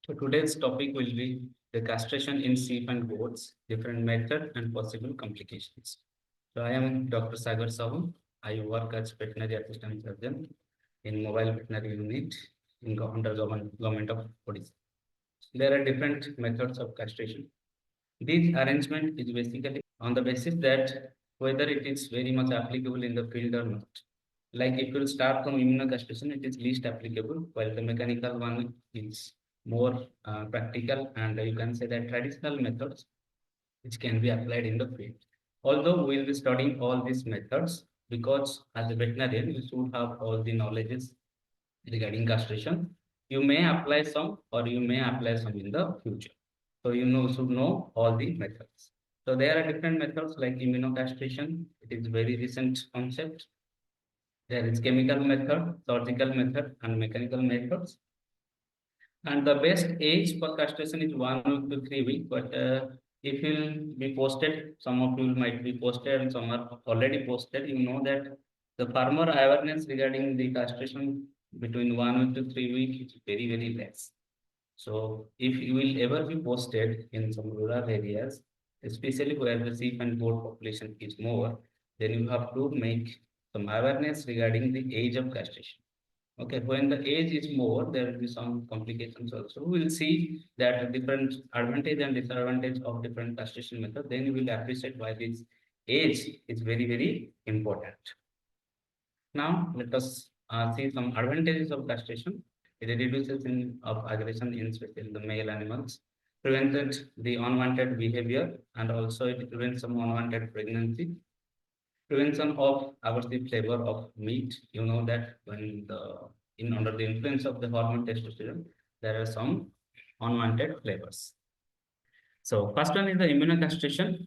So today's topic will be the castration in sheep and goats, different method and possible complications. So I am Dr. Sagar Sahu. I work as veterinary assistant surgeon in mobile veterinary unit under government of Odisha. There are different methods of castration. This arrangement is basically on the basis that whether it is very much applicable in the field or not. Like if you start from immunocastration, it is least applicable, while the mechanical one is more practical, and you can say that traditional methods which can be applied in the field. Although we will be studying all these methods because as a veterinarian, you should have all the knowledges regarding castration. You may apply some or you may apply some in the future. So you should know all the methods. So there are different methods like immunocastration. It is very recent concept. There is chemical method, surgical method, and mechanical methods. And the best age for castration is 1 week to 3 weeks. But if you'll be posted, some of you might be posted and some are already posted. You know that the farmer awareness regarding the castration between 1 week to 3 weeks is very, very less. So if you will ever be posted in some rural areas, especially where the sheep and goat population is more, then you have to make some awareness regarding the age of castration. Okay, when the age is more, there will be some complications also. We will see that different advantage and disadvantage of different castration method. Then you will appreciate why this age is very, very important. Now, let us see some advantages of castration. It reduces of aggression in especially the male animals, prevented the unwanted behavior, and also it prevents some unwanted pregnancy. Prevention of aversive flavor of meat. You know that when under the influence of the hormone testosterone, there are some unwanted flavors. So first one is the immunocastration.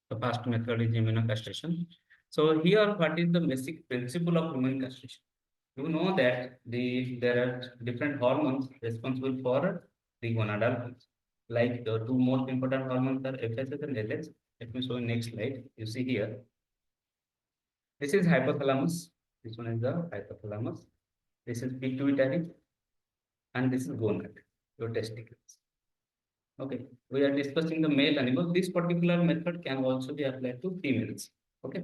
The first method is immunocastration. So here, what is the basic principle of human castration? You know that there are different hormones responsible for the gonadal function. Like the two most important hormones are FSH and LH. Let me show you next slide. You see here. This is hypothalamus. This one is the hypothalamus. This is pituitary, and this is gonad, your testicles. Okay, we are discussing the male animal. This particular method can also be applied to females. Okay,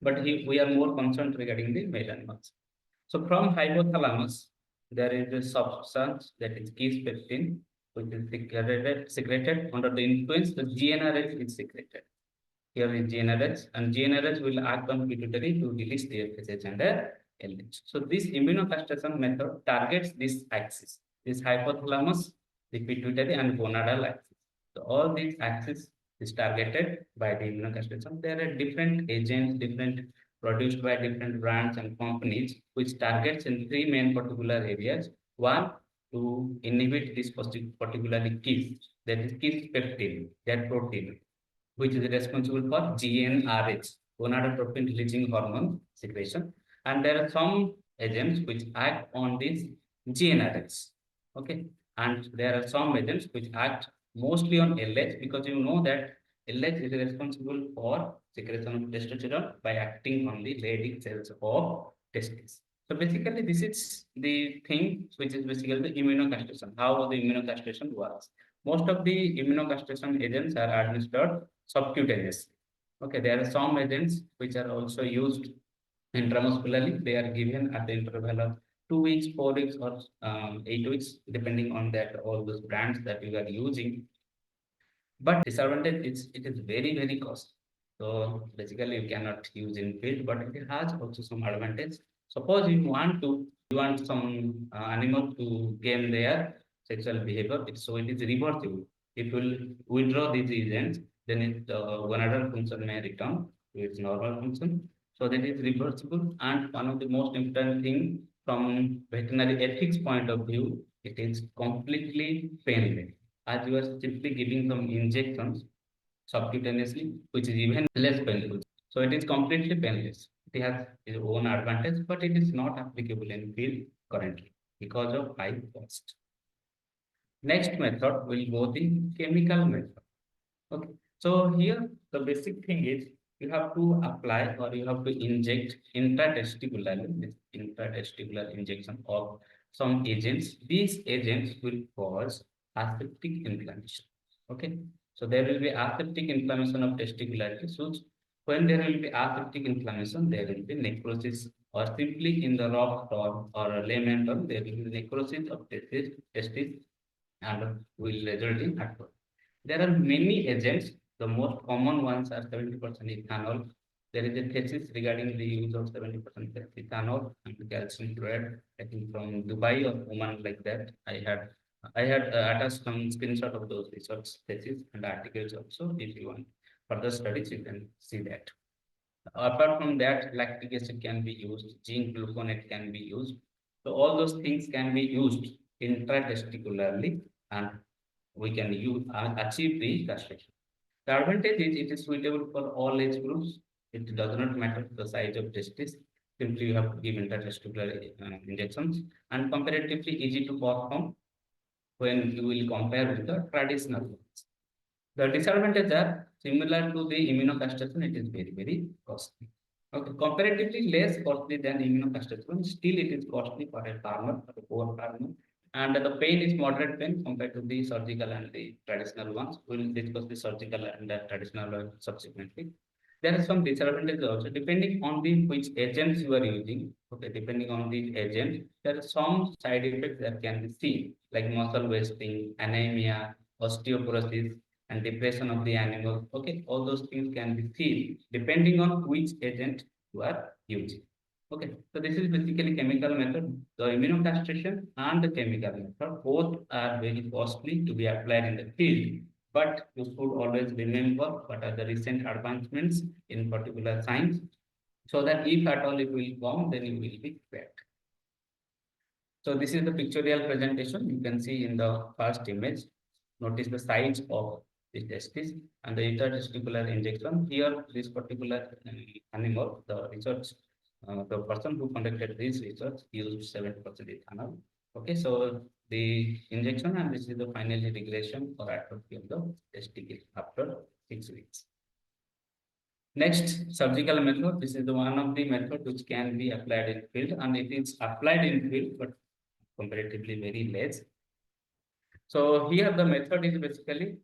but we are more concerned regarding the male animals. So from hypothalamus, there is a substance that is kisspeptin, which is secreted under the influence. The GnRH is secreted. Here is GnRH, and GnRH will act on pituitary to release the FSH and LH. So this immunocastration method targets this axis, this hypothalamus, the pituitary and gonadal axis. So all these axes is targeted by the immunocastration. There are different agents, different produced by different brands and companies, which targets in three main particular areas. One, to inhibit this particularly KISS, that is kisspeptin, that protein, which is responsible for GnRH, gonadotropin releasing hormone secretion. And there are some agents which act on this GnRH. Okay. And there are some agents which act mostly on LH, because you know that LH is responsible for secretion of testosterone by acting on the Leydig cells of testes. So basically, this is the thing which is basically the immunocastration, how the immunocastration works. Most of the immunocastration agents are administered subcutaneously. Okay, there are some agents which are also used intramuscularly. They are given at the interval of 2 weeks, 4 weeks, or 8 weeks, depending on that all those brands that you are using. But disadvantage is it is very, very costly. So basically, you cannot use in field, but it has also some advantage. Suppose you want some animal to gain their sexual behavior, so it is reversible. It will withdraw these agents, then gonadal function may return to its normal function. So that is reversible. And one of the most important thing from veterinary ethics point of view, it is completely painless, as you are simply giving some injections subcutaneously, which is even less painful. So it is completely painless. It has its own advantage, but it is not applicable in field currently because of high cost. Next method will go the chemical method. Okay. So here the basic thing is you have to apply or you have to inject intratesticularly, this intratesticular injection of some agents. These agents will cause aseptic inflammation. Okay, so there will be aseptic inflammation of testicular tissues. When there will be aseptic inflammation, there will be necrosis, or simply in the rough term or a layman term, there will be necrosis of testis and will result in heart. There are many agents. The most common ones are 70% ethanol. There is a thesis regarding the use of 70% ethanol and calcium chloride. I think from Dubai or Oman, like that. I had attached some screenshot of those research thesis and articles also. If you want further studies, you can see that. Apart from that, lactic acid can be used, zinc gluconate can be used. So all those things can be used intratesticularly, and we can use achieve the castration. The advantage is it is suitable for all age groups. It does not matter the size of testis. Simply you have to give intratesticular injections, and comparatively easy to perform when you will compare with the traditional ones. The disadvantages are similar to the immunocastration, it is very, very costly. Okay, comparatively less costly than immunocastration, still it is costly for a farmer, for a poor farmer. And the pain is moderate pain compared to the surgical and the traditional ones. We will discuss the surgical and the traditional one subsequently. There are some disadvantages also, depending on the which agents you are using. Okay, depending on the agent, there are some side effects that can be seen, like muscle wasting, anemia, osteoporosis, and depression of the animal. Okay, all those things can be seen depending on which agent you are using. Okay, so this is basically chemical method. The immunocastration and the chemical method both are very costly to be applied in the field. But you should always remember what are the recent advancements in particular science, so that if at all it will come, then you will be prepared. So this is the pictorial presentation. You can see in the first image. Notice the size of the testis and the intratesticular injection. Here, this particular animal, the research, the person who conducted this research used 7% ethanol. Okay, so the injection, and this is the final regression or atrophy of the testicle after 6 weeks. Next, surgical method. This is the one of the method which can be applied in field, and it is applied in field, but comparatively very less. So here the method is basically,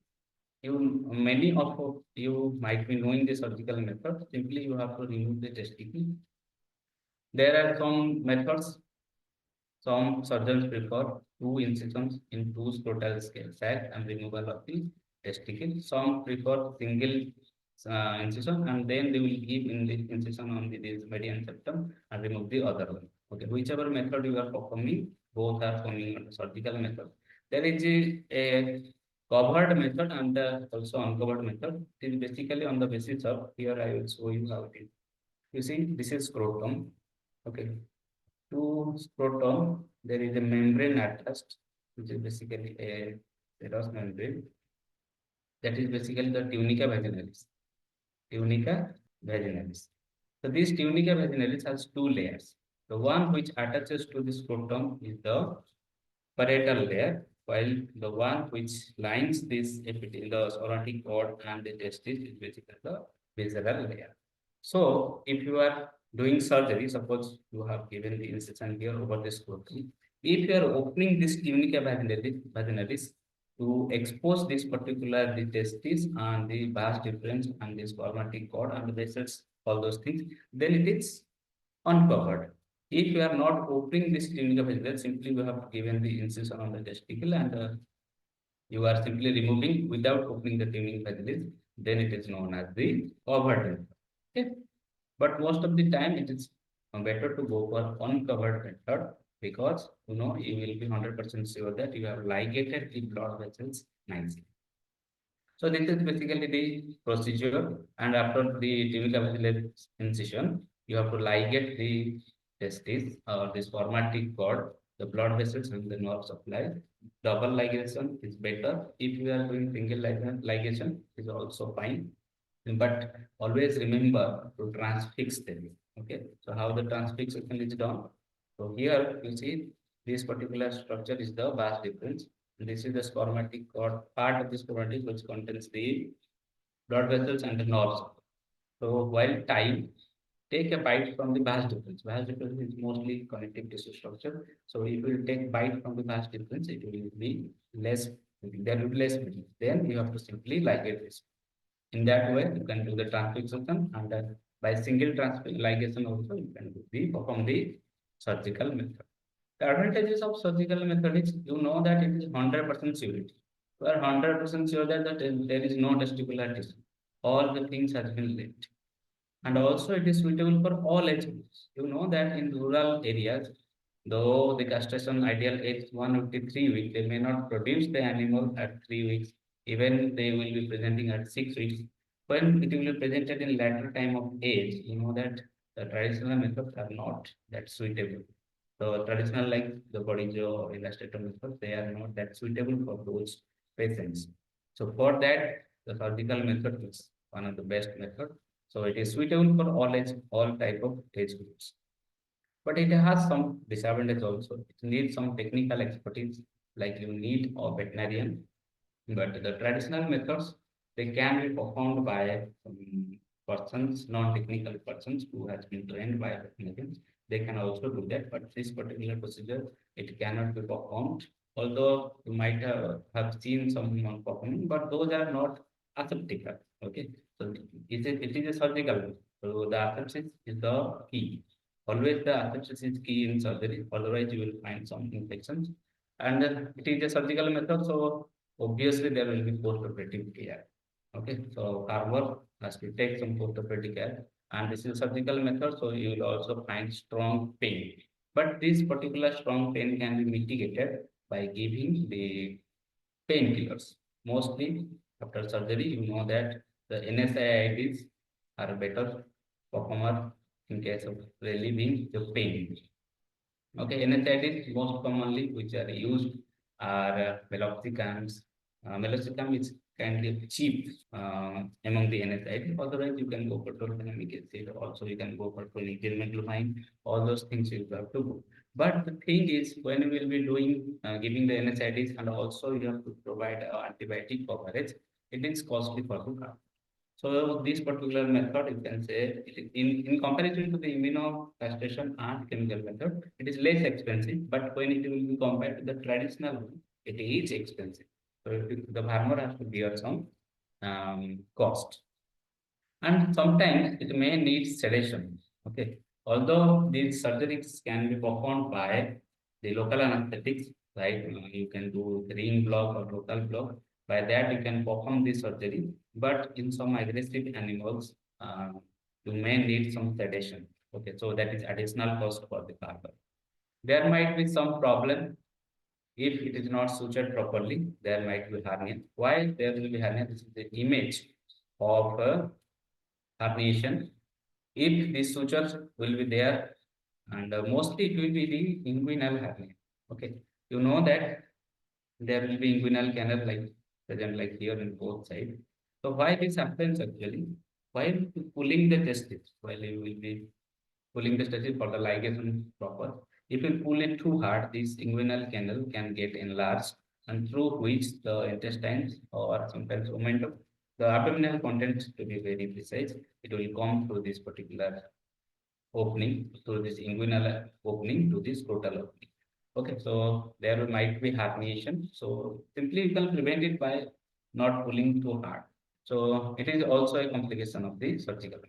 many of you might be knowing the surgical method. Simply you have to remove the testicle. There are some methods. Some surgeons prefer 2 incisions in 2 scrotal sac and removal of the testicle. Some prefer single incision, and then they will give in the incision on this median septum and remove the other one. Okay, whichever method you are performing, both are forming under surgical method. There is a covered method and also uncovered method. It is basically on the basis of, here I will show you how it is. You see, this is scrotum. Okay, to scrotum, there is a membrane attached, which is basically a serous membrane. That is basically the tunica vaginalis. Tunica vaginalis. So this tunica vaginalis has 2 layers. The one which attaches to the scrotum is the parietal layer, while the one which lines this the somatic cord and the testis is basically the visceral layer. So if you are doing surgery, suppose you have given the incision here over the scrotum, if you are opening this tunica vaginalis to expose this particular the testis and the vas deferens and the spermatic cord and the vessels, all those things, then it is uncovered. If you are not opening this tunica vaginalis, simply you have given the incision on the testicle and you are simply removing without opening the tunica vaginalis, then it is known as the covered method. Okay. But most of the time it is better to go for uncovered method, because you will be 100% sure that you have ligated the blood vessels nicely. So this is basically the procedure, and after the tunica vaginalis incision, you have to ligate the testis or the spermatic cord, the blood vessels and the nerve supply. Double ligation is better. If you are doing single ligation, is also fine. But always remember to transfix them. Okay, so how the transfixation is done? So here you see this particular structure is the vas deferens. This is the spermatic cord, part of the spermatic which contains the blood vessels and the nerves. So while tying, take a bite from the vas deferens. Vas deferens is mostly connective tissue structure. So if you take bite from the vas deferens, it will be less, there will be less bleeding. Then you have to simply ligate this. In that way, you can do the transfixation, and by single ligation also you can do perform the surgical method. The advantages of surgical method is you know that it is 100% surety. You are 100% sure that there is no testicular tissue. All the things has been left. And also it is suitable for all age groups. You know that in rural areas, though the castration ideal age 1 would be 3 weeks, they may not produce the animal at 3 weeks. Even they will be presenting at 6 weeks. When it will be presented in later time of age, you know that the traditional methods are not that suitable. So traditional like the body jaw illustrator methods, they are not that suitable for those patients. So for that, the surgical method is one of the best method. So it is suitable for all type of age groups. But it has some disadvantage also. It needs some technical expertise, like you need a veterinarian. But the traditional methods, they can be performed by persons, non-technical persons who has been trained by veterinarians. They can also do that, but this particular procedure, it cannot be performed. Although you might have seen someone performing, but those are not aseptic. Okay, so it is a surgical method. So the asepsis is the key. Always the asepsis is key in surgery. Otherwise, you will find some infections. And it is a surgical method, so obviously there will be post-operative care. Okay, so farmer has to take some post-operative care, and this is surgical method, so you will also find strong pain. But this particular strong pain can be mitigated by giving the painkillers. Mostly after surgery, you know that the NSAIDs are a better performer in case of relieving the pain. Okay, NSAIDs most commonly which are used are meloxicams. Meloxicam is kind of cheap among the NSAIDs. Otherwise, you can go for tolfenamic acid. Also, you can go for pheniramine. All those things you have to go. But the thing is, when you will be doing giving the NSAIDs, and also you have to provide antibiotic coverage, it is costly for the farm. So this particular method, you can say, in comparison to the immunocastration and chemical method, it is less expensive. But when it will be compared to the traditional one, it is expensive. So the farmer has to bear some cost. And sometimes it may need sedation. Okay. Although these surgeries can be performed by the local anesthetics, right? You can do ring block or local block. By that, you can perform the surgery. But in some aggressive animals, you may need some sedation. Okay, so that is additional cost for the farmer. There might be some problem if it is not sutured properly. There might be hernia. Why there will be hernia? This is the image of herniation. If these sutures will be there, and mostly it will be the inguinal hernia. Okay, you know that there will be inguinal canal like present like here in both sides. So why this happens actually? While pulling the testis, while you will be pulling the testis for the ligation proper, if you pull it too hard, this inguinal canal can get enlarged, and through which the intestines or sometimes momentum, the abdominal content to be very precise, it will come through this particular opening, through this inguinal opening to this scrotal opening. Okay, so there might be herniation. So simply you can prevent it by not pulling too hard. So it is also a complication of the surgical,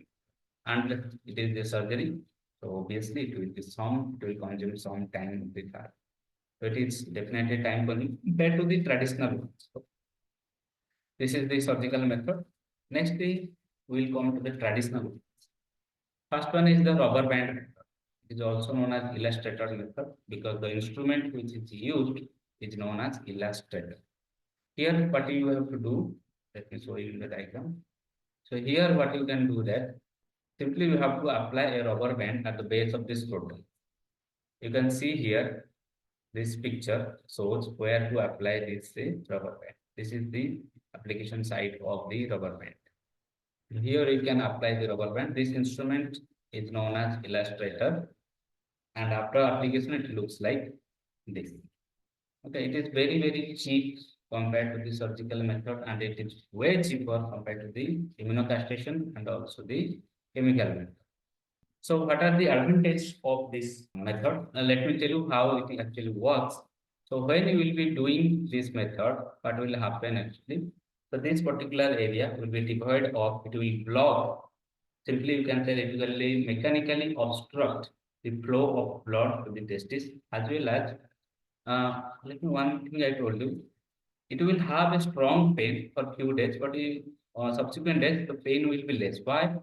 and it is the surgery. So obviously it will consume some time with that. So it is definitely time consuming compared to the traditional ones. So this is the surgical method. Next we will come to the traditional one. First one is the rubber band method. It is also known as illustrator method because the instrument which is used is known as illustrator. Here what you have to do, let me show you in the diagram. So here what you can do that, simply you have to apply a rubber band at the base of this scrotum. You can see here, this picture shows where to apply this rubber band. This is the application site of the rubber band. Here you can apply the rubber band. This instrument is known as illustrator, and after application it looks like this. Okay, it is very cheap compared to the surgical method, and it is way cheaper compared to the immunocastration and also the chemical method. So what are the advantages of this method? Let me tell you how it actually works. So when you will be doing this method, what will happen actually? So this particular area will be devoid of, it will block. Simply you can say it will mechanically obstruct the flow of blood to the testis, as well as let me one thing I told you, it will have a strong pain for few days, but in subsequent days the pain will be less. Why?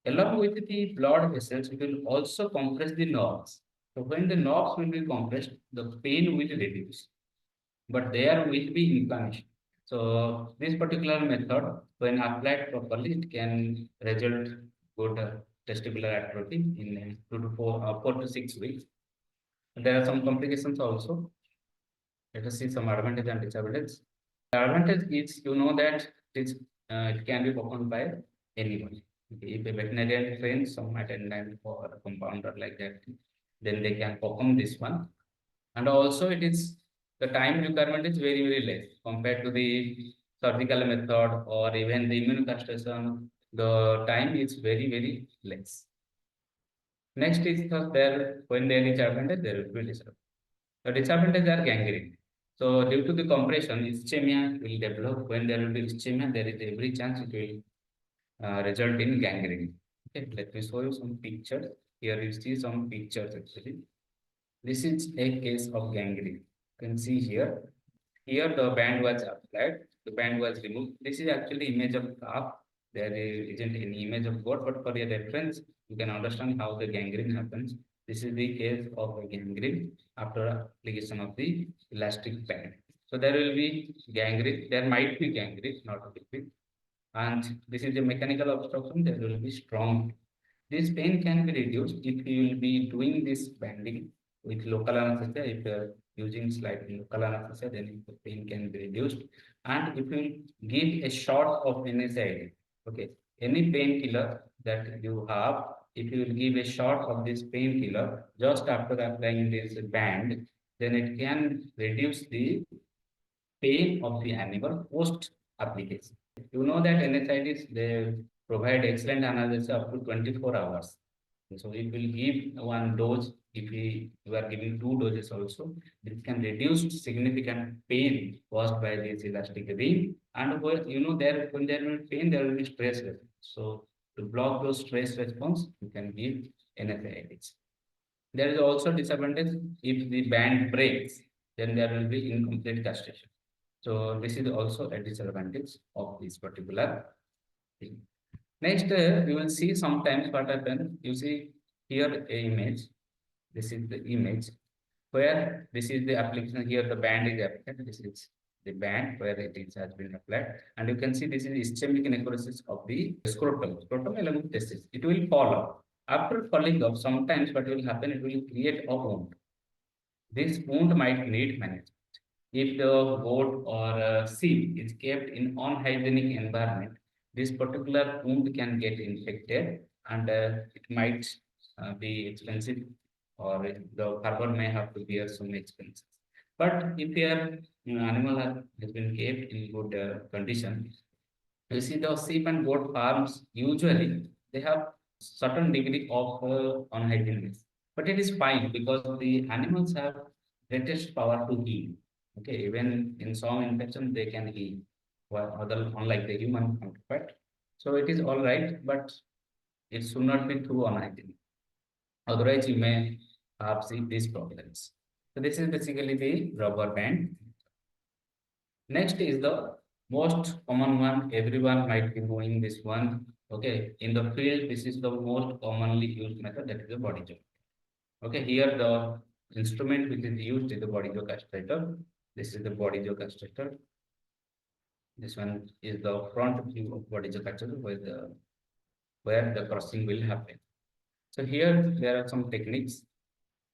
Along with the blood vessels, it will also compress the nerves. So when the nerves will be compressed, the pain will reduce, but there will be inflammation. So this particular method, when applied properly, it can result good testicular atrophy in 4 to 6 weeks. There are some complications also. Let us see some advantage and disadvantage. The advantage is you know that it can be performed by anyone. Okay, if a veterinarian trains some attendant or a compounder like that, then they can perform this one. And also it is the time requirement is very less compared to the surgical method or even the immunocastration. The time is very less. Next is there when there is advantage, there will be disadvantage. The disadvantages are gangrene. So due to the compression, ischemia will develop. When there will be ischemia, there is every chance it will result in gangrene. Okay, let me show you some pictures. Here you see some pictures actually. This is a case of gangrene. You can see here. Here the band was applied, the band was removed. This is actually image of calf. There isn't any image of goat, but for your reference, you can understand how the gangrene happens. This is the case of a gangrene after application of the elastic band. So there will be gangrene. There might be gangrene, not a big. And this is a mechanical obstruction. There will be strong. This pain can be reduced if you will be doing this banding with local anesthesia. If you are using slightly local anesthesia, then the pain can be reduced. And if you give a shot of NSAID, okay, any painkiller that you have, if you will give a shot of this painkiller just after applying this band, then it can reduce the pain of the animal post application. You know that NSAIDs they provide excellent analgesia up to 24 hours. So it will give one dose. If you are giving two doses also, it can reduce significant pain caused by this elastic ring. And there when there will be pain, there will be stress response. So to block those stress response, you can give NSAIDs. There is also disadvantage if the band breaks, then there will be incomplete castration. So this is also a disadvantage of this particular thing. Next, you will see sometimes what happens. You see here a image. This is the image where this is the application. Here the band is applied. This is the band where it is, has been applied. And you can see this is ischemic necrosis of the scrotum. Scrotum along with testis. It will fall off. After falling off, sometimes what will happen, it will create a wound. This wound might need management. If the goat or sheep is kept in unhygienic environment, this particular wound can get infected and it might be expensive or the farmer may have to bear some expenses. But if your animal has been kept in good condition, you see the sheep and goat farms usually they have certain degree of unhygienist, but it is fine because the animals have greatest power to heal. Okay, even in some infection they can heal, while other unlike the human counterpart. So it is all right, but it should not be too unhygienic. Otherwise, you may have seen these problems. So this is basically the rubber band. Next is the most common one. Everyone might be knowing this one. Okay, in the field, this is the most commonly used method. That is the body jaw. Okay, here the instrument which is used is the body jaw castrator. This is the body jaw castrator. This one is the front view of body jaw castrator where the crossing will happen. So here there are some techniques.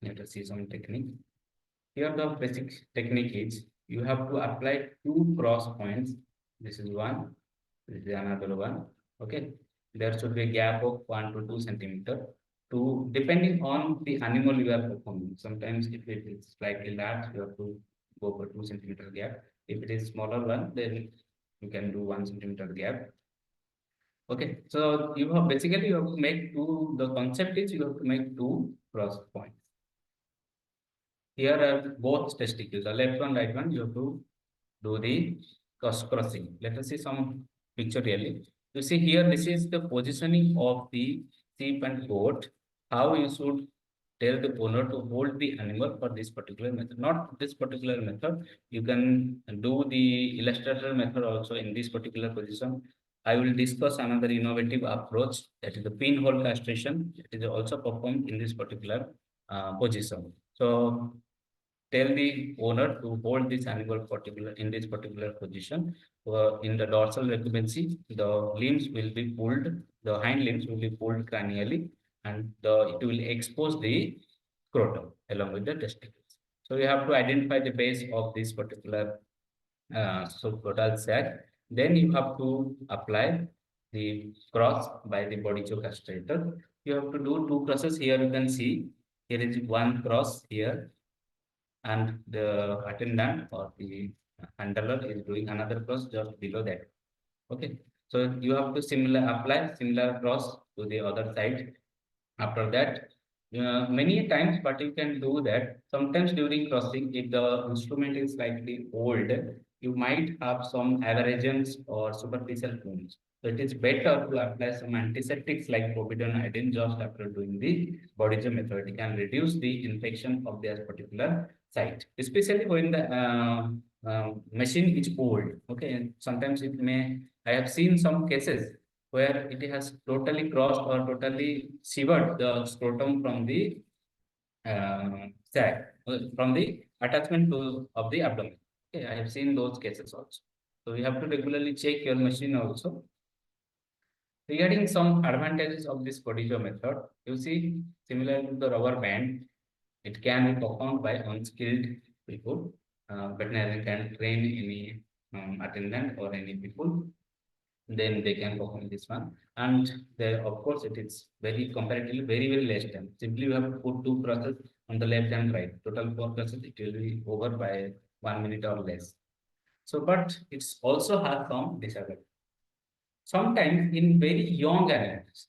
Let us see some technique. Here the basic technique is you have to apply two cross points. This is one, this is another one. Okay. There should be a gap of 1 to 2 centimeter to depending on the animal you are performing. Sometimes if it is slightly large, you have to go for 2 centimeter gap. If it is smaller one, then you can do 1 centimeter gap. Okay, so you have basically you have to make two. The concept is you have to make two cross points. Here are both testicles, the left one, right one. You have to do the crossing. Let us see some picture really. You see here, this is the positioning of the sheep and goat. How you should tell the owner to hold the animal for this particular method. Not this particular method. You can do the illustrator method also in this particular position. I will discuss another innovative approach, that is the pinhole castration. It is also performed in this particular position. So tell the owner to hold this animal particular in this particular position. In the dorsal recumbency, the limbs will be pulled, the hind limbs will be pulled cranially, and it will expose the scrotum along with the testicles. So you have to identify the base of this particular scrotal sac. Then you have to apply the cross by the body choke castrator. You have to do two crosses. Here you can see here is one cross here, and the attendant or the handler is doing another cross just below that. Okay, so you have to apply similar cross to the other side. After that, many times, but you can do that. Sometimes during crossing, if the instrument is slightly old, you might have some aberrations or superficial wounds. So it is better to apply some antiseptics like povidone just after doing the body gel method. It can reduce the infection of their particular site, especially when the machine is old. Okay, sometimes it may. I have seen some cases where it has totally crossed or totally severed the scrotum from the sac, from the attachment to of the abdomen. Okay, I have seen those cases also. So you have to regularly check your machine also. Regarding some advantages of this Codijo method, you see, similar to the rubber band, it can be performed by unskilled people. Veterinarian can train any attendant or any people, then they can perform this one. And there, of course, it is very comparatively very less time. Simply you have to put two crosses on the left and right. Total four crosses, it will be over by 1 minute or less. So, but it's also has some disadvantage. Sometimes in very young animals,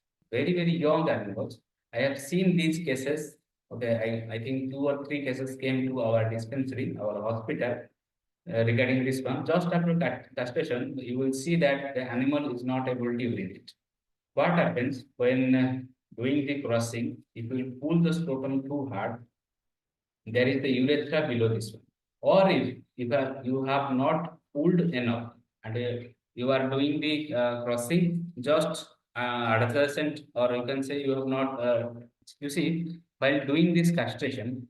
I have seen these cases. Okay, I think 2 or 3 cases came to our dispensary, our hospital, regarding this one. Just after castration, you will see that the animal is not able to urinate. What happens when doing the crossing? If you pull the scrotum too hard, there is the urethra below this one. Or if you have not pulled enough and you are doing the crossing just adjacent, or you can say you have not, you see, while doing this castration,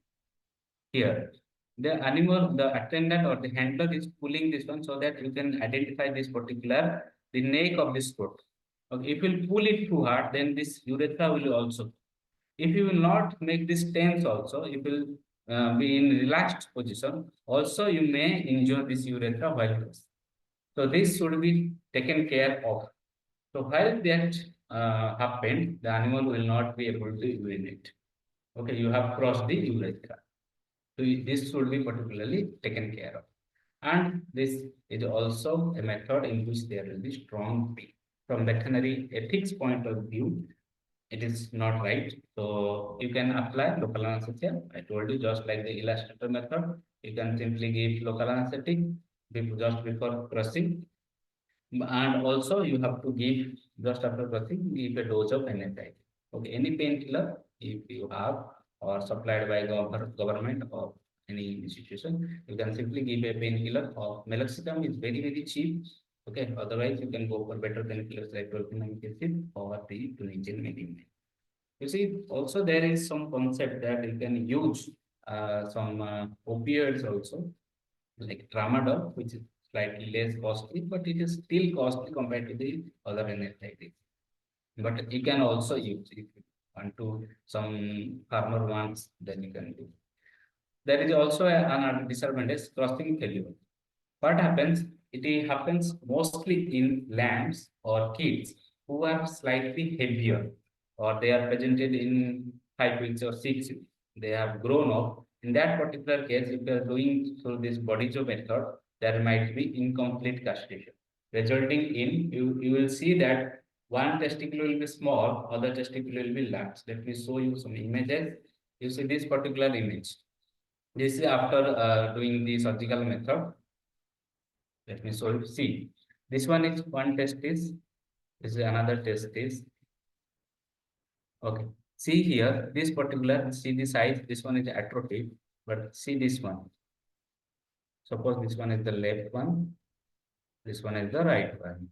here, the animal, the attendant or the handler is pulling this one so that you can identify this particular, the neck of this throat. Okay, if you pull it too hard, then this urethra will also. If you will not make this tense also, it will be in relaxed position. Also, you may injure this urethra while crossing. So this should be taken care of. So while that happened, the animal will not be able to urinate. Okay, you have crossed the urethra. So this should be particularly taken care of. And this is also a method in which there will be strong pain. From veterinary ethics point of view, it is not right. So you can apply local anesthesia. I told you, just like the illustrator method, you can simply give local anesthetic just before crossing. And also you have to give, just after crossing, give a dose of NSAID. Okay, any painkiller if you have or supplied by government or any institution, you can simply give a painkiller. Or meloxicam is very cheap. Okay, otherwise you can go for better painkillers like dopamine acid or the tunisian medium. You see, also there is some concept that you can use some opioids also, like tramadol, which is slightly less costly, but it is still costly compared to the other anesthetics. But you can also use if you want to, some farmer wants, then you can do. There is also an disadvantage, crossing failure. What happens? It happens mostly in lambs or kids who are slightly heavier, or they are presented in 5 weeks or 6 weeks. They have grown up. In that particular case, if you are doing through this body job method, there might be incomplete castration, resulting in you will see that one testicle will be small, other testicle will be large. Let me show you some images. You see this particular image. This is after doing the surgical method. Let me show you. See, this one is one testis. This is another testis. Okay. See here, this particular, see the size, this one is atrophied, but see this one. Suppose this one is the left one, this one is the right one.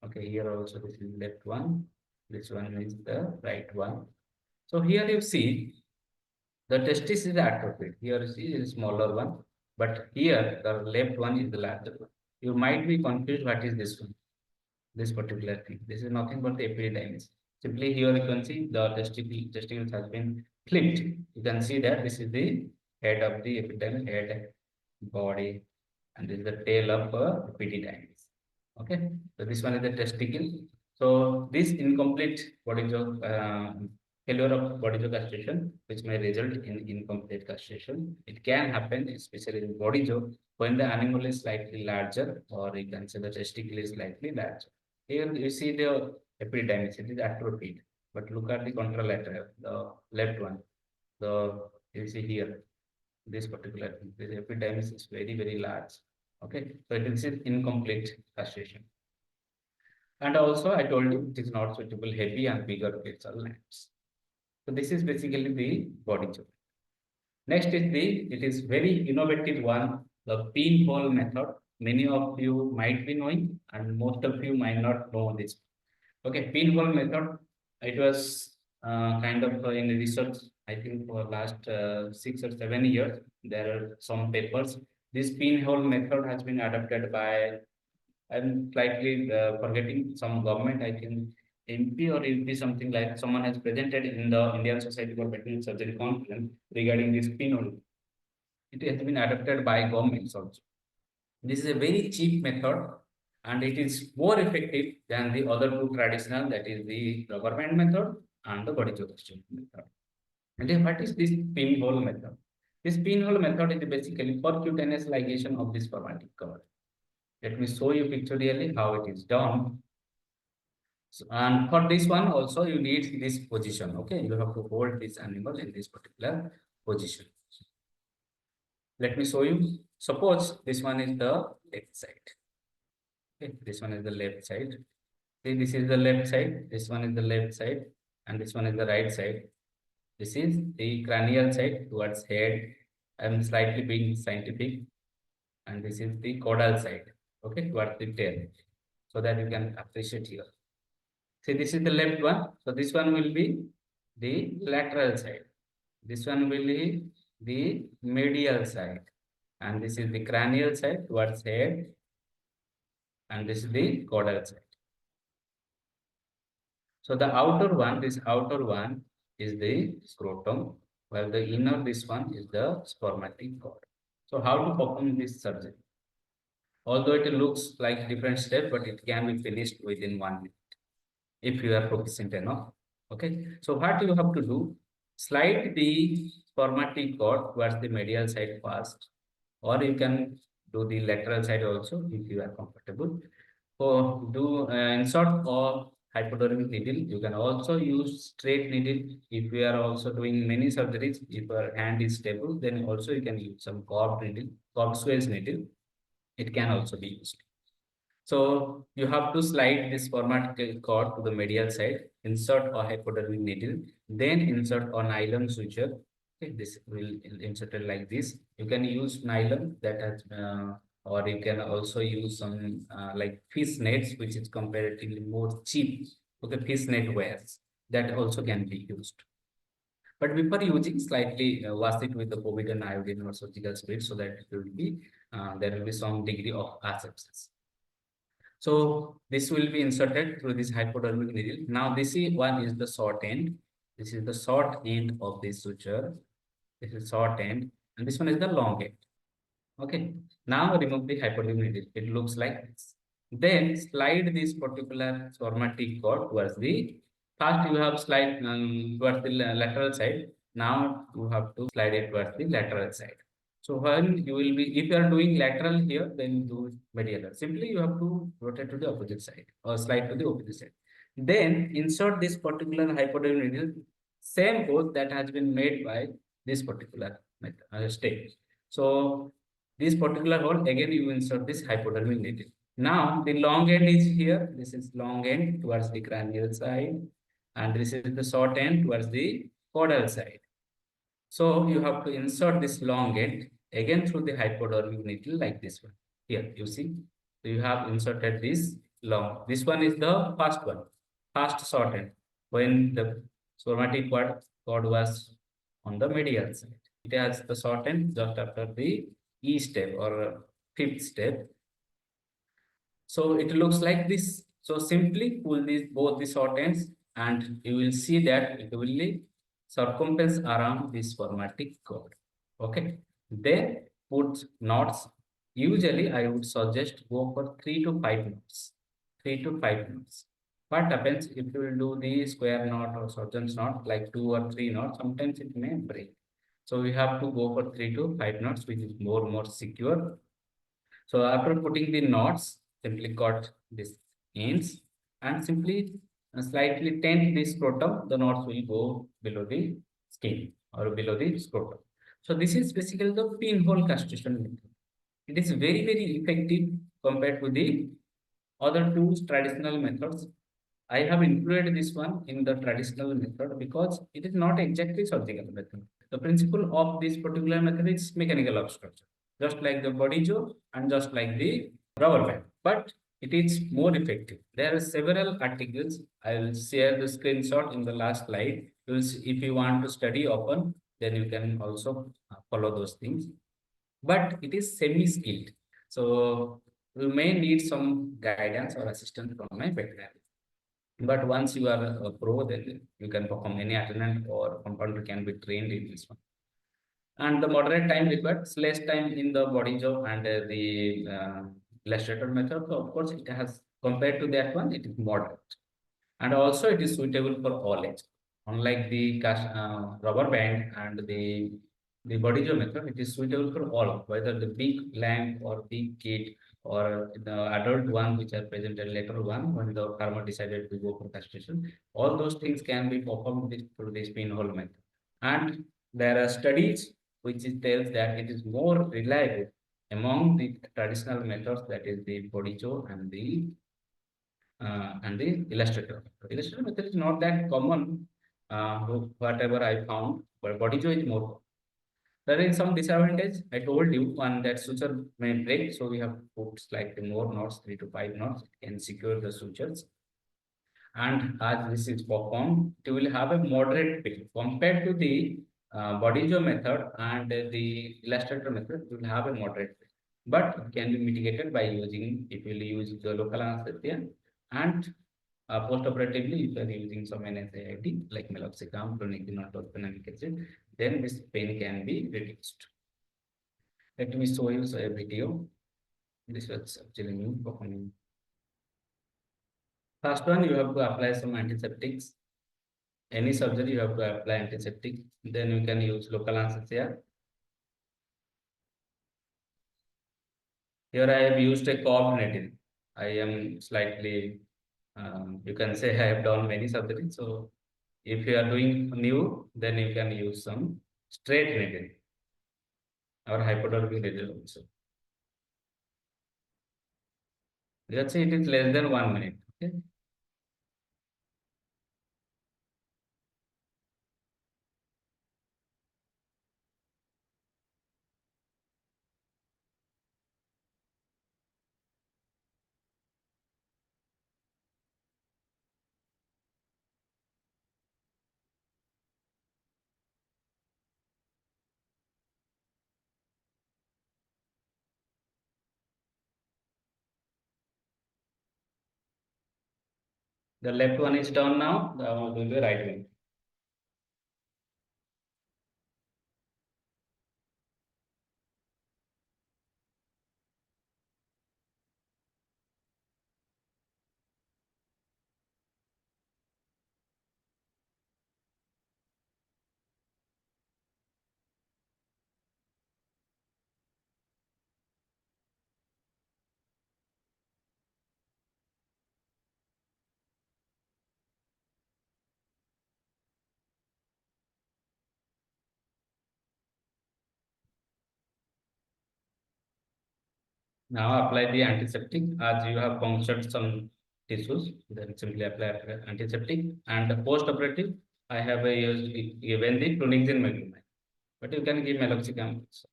Okay, here also this is left one, this one is the right one. So here you see the testis is atrophied. Here you see is smaller one, but here the left one is the larger one. You might be confused what is this one, this particular thing. This is nothing but the epididymis. Simply here you can see the testicles has been flipped. You can see that this is the head of the epididymis, head, body, and this is the tail of epididymis. Okay, so this one is the testicle. So this incomplete body jaw, failure of body jaw castration, which may result in incomplete castration. It can happen, especially in body jaw, when the animal is slightly larger, or you can say the testicle is slightly larger. Here you see the epididymis, it is atrophied. But look at the contralateral, the left one. The you see here, this particular thing, this epididymis is very, very large. Okay, so this is incomplete castration. And also, I told you it is not suitable heavy and bigger plates or lands. So this is basically the body job. Next is it is very innovative one, the pinhole method. Many of you might be knowing, and most of you might not know this. Okay, pinhole method. It was kind of in research, I think for last 6 or 7 years, there are some papers. This pinhole method has been adopted by, I'm slightly forgetting, some government, I think MP or MP, something like someone has presented in the Indian Society for Veterinary Surgery conference regarding this pinhole. It has been adopted by governments also. This is a very cheap method and it is more effective than the other two traditional, that is the rubber band method and the body jaw method. And then what is this pinhole method? This pinhole method is basically percutaneous ligation of this spermatic cord. Let me show you pictorially how it is done. So, and for this one also you need this position. Okay, you have to hold this animal in this particular position. Let me show you. Suppose this one is the left side. Okay, this one is the left side. See, this is the left side. This one is the left side, and this one is the right side. This is the cranial side towards head. I'm slightly being scientific, and this is the caudal side. Okay, towards the tail, so that you can appreciate here. See, this is the left one. So this one will be the lateral side. This one will be the medial side. And this is the cranial side towards head. And this is the caudal side. So the outer one, this outer one is the scrotum, while the inner this one is the spermatic cord. So how to perform this surgery? Although it looks like different step, but it can be finished within 1 minute if you are proficient enough. Okay, so what you have to do, slide the spermatic cord towards the medial side first, or you can do the lateral side also if you are comfortable. So do insert or hypodermic needle. You can also use straight needle if you are also doing many surgeries. If your hand is stable, then also you can use some curved needle, curved swells needle. It can also be used. So you have to slide this spermatic cord to the medial side, insert a hypodermic needle, then insert a nylon suture. Okay, this will insert it like this. You can use nylon that has, or you can also use some like fish nets, which is comparatively more cheap. Okay, fish net wares that also can be used. But before using, slightly wash it with the povidone iodine or surgical spirit so that it will be there will be some degree of asepsis. So this will be inserted through this hypodermic needle. Now this is one is the short end. This is the short end of this suture. This is short end, and this one is the long end. Okay. Now remove the hypodermic needle. It looks like this. Then slide this particular spermatic cord towards the. First you have slide towards the lateral side. Now you have to slide it towards the lateral side. So when you will be, if you are doing lateral here, then do medial. Simply you have to rotate to the opposite side or slide to the opposite side. Then insert this particular hypodermic needle, same hole that has been made by this particular method, step. So this particular hole, again you insert this hypodermic needle. Now the long end is here. This is long end towards the cranial side, and this is the short end towards the caudal side. So you have to insert this long end again through the hypodermic needle like this one. Here you see. So you have inserted this long. This one is the first one, first short end. When the somatic cord was on the medial side, it has the short end just after the E step or fifth step. So it looks like this. So simply pull these both the short ends and you will see that it will circumference around this spermatic cord. Okay. Then put knots. Usually I would suggest go for 3 to 5 knots. 3 to 5 knots. What happens if you will do the square knot or surgeon's knot like 2 or 3 knots? Sometimes it may break. So we have to go for 3 to 5 knots, which is more secure. So after putting the knots, simply cut this ends and simply slightly tent the scrotum. The knots will go below the skin or below the scrotum. So this is basically the pinhole castration method. It is very effective compared to the other two traditional methods. I have included this one in the traditional method because it is not exactly surgical method. The principle of this particular method is mechanical obstruction, just like the body jaw and just like the rubber band, but it is more effective. There are several articles. I will share the screenshot in the last slide. If you want to study open, then you can also follow those things. But it is semi-skilled. So you may need some guidance or assistance from my veterinarian. But once you are a pro, then you can perform any attendant or compounder can be trained in this one. And the moderate time required less time in the body job and the illustrator method. So of course, it has compared to that one, it is moderate. And also it is suitable for all age. Unlike the rubber band and the body jaw method, it is suitable for all, whether the big lamb or big kid or the adult one which are presented later one when the farmer decided to go for castration. All those things can be performed through this pinhole method. And there are studies which tells that it is more reliable among the traditional methods, that is the body jaw and the illustrator. Illustrator method is not that common, whatever I found, but body jaw is more. There is some disadvantage. I told you one that suture may break, so we have put slightly more knots, 3 to 5 knots, can secure the sutures. And as this is performed, it will have a moderate pain compared to the body jaw method and the illustrator method. It will have a moderate pain, but it can be mitigated by using, if you will use the local anesthesia and post-operatively, if you are using some NSAID like meloxicam, clonidine, or dopaminic acid, then this pain can be reduced. Let me show you a video. This was actually me performing. First one, you have to apply some antiseptics. Any surgery, you have to apply antiseptic. Then you can use local anesthesia. Here I have used a coordinating. I am slightly, you can say I have done many surgeries. So if you are doing new, then you can use some straight needle or hypodermic needle also. Let's say it is less than 1 minute. Okay. The left one is down now. The one will be right one. Now apply the antiseptic as you have punctured some tissues. Then simply apply antiseptic, and post-operative I have given the flunixin, but you can give meloxicam also.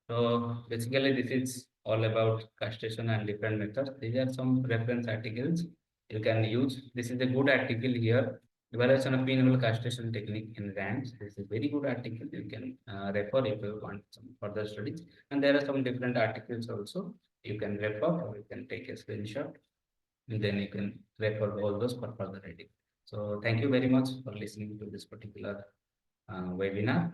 So basically, this is all about castration and different methods. These are some reference articles you can use. This is a good article here. Evaluation of penal castration technique in rams. This is a very good article. You can refer if you want some further studies. And there are some different articles also. You can refer or you can take a screenshot. And then you can refer all those for further reading. So thank you very much for listening to this particular webinar.